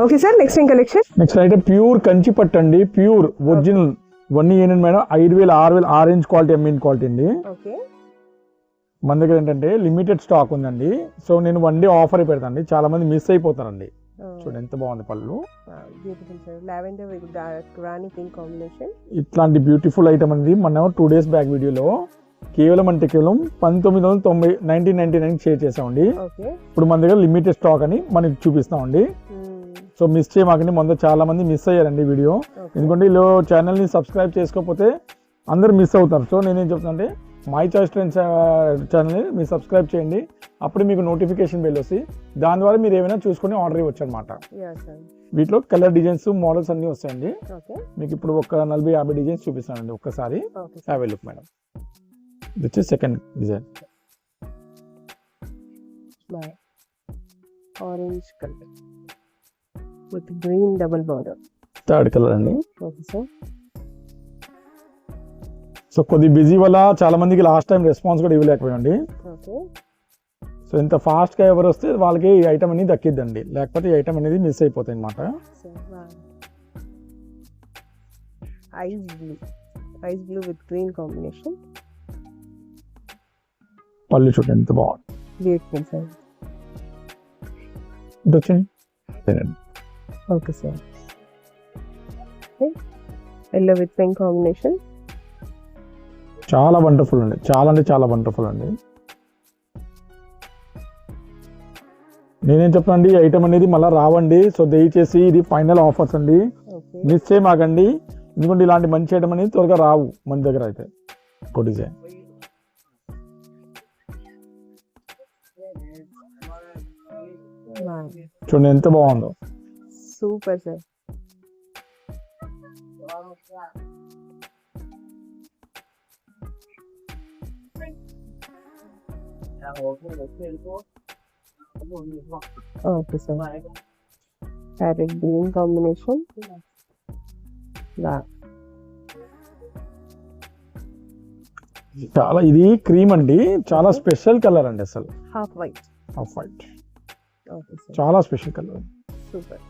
Okay sir, next ఏం collection? Next అయితే pure Kanchi పట్టు అండి, ప్యూర్ ఒరిజినల్. ఇవన్నీ ఏంటంటే మేడం 5,000, 6,000 ఆరెంజ్ క్వాలిటీ, ఎంఈన్ క్వాలిటీ అండి. ఓకే, మన దగ్గర ఏంటంటే లిమిటెడ్ స్టాక్ ఉందండి. సో నేను 1 డే ఆఫర్ పెడతానండి, చాలా మంది మిస్ అయిపోతారండి. చూడండి ఎంత బాగుంది పళ్ళు. Beautiful sir, lavender with dark Rani pink combination. ఇట్లాంటి బ్యూటిఫుల్ ఐటమ్ అనేది మనం 2 days బ్యాక్ వీడియోలో కేవలం 1999 షేర్ చేసామండి. ఇప్పుడు మన దగ్గర లిమిటెడ్ స్టాక్ అని మనకి చూపిస్తామండి. సో మిస్ చేయమాకండి, మొన్న చాలా మంది మిస్ అయ్యారండి వీడియో. ఎందుకంటే ఇలా ఛానల్ని సబ్స్క్రైబ్ చేసుకోకపోతే అందరు మిస్ అవుతారు. సో నేనేం చెప్తాను అంటే మై చాయిస్ ట్రెండ్స్ ఛానల్ని మీరు సబ్స్క్రైబ్ చేయండి, అప్పుడు మీకు నోటిఫికేషన్ బెల్ వస్తుంది. దాని ద్వారా మీరు ఏమైనా చూసుకొని ఆర్డర్ ఇవ్వచ్చు అనమాట. వీటిలో కలర్ డిజైన్స్, మోడల్స్ అన్నీ వస్తాయండి. మీకు ఇప్పుడు ఒక 40-50 డిజైన్స్ చూపిస్తానండి ఒక్కసారి. Have a look madam. ఇది వచ్చి second design, orange colour with green double border. Third colour అండి. Okay sir. సో కొద్ది బిజీ వల్ల చాలా మందికి లాస్ట్ టైం రెస్పాన్స్ కూడా ఇవ్వలేకపోయండి. ఓకే, సో ఇంత ఫాస్ట్గా ఎవరు వస్తే వాళ్ళకి ఈ ఐటమ్ అనేది దక్కిద్దండి, లేకపోతే ఈ ఐటమ్ అనేది మిస్ అయిపోతాయి అనమాట. Ice blue with green combination. పళ్ళు చూడండి ఎంత బాగుంది. Beautiful sir. ఇది వచ్చింది. Okay sir. Yellow with pink combination. చాలా వండర్ఫుల్ అండి, చాలా అంటే చాలా వండర్ఫుల్ అండి. నేనేం చెప్తానండి, ఈ ఐటమ్ అనేది మళ్ళీ రావండి. సో దయచేసి ఇది ఫైనల్ ఆఫర్స్ అండి, మిస్ చేయమాకండి. ఎందుకంటే ఇలాంటి మంచి ఐటమ్ అనేది త్వరగా రావు మన దగ్గర. అయితే ఒక డిజైన్ చూడండి ఎంత బాగుందో. Super sir. Okay sir. Parrot green combination. చాలా ఇది క్రీమ్ అండి, చాలా స్పెషల్ కలర్ అండి. అసలు హాఫ్ వైట్. చాలా స్పెషల్ కలర్. సూపర్.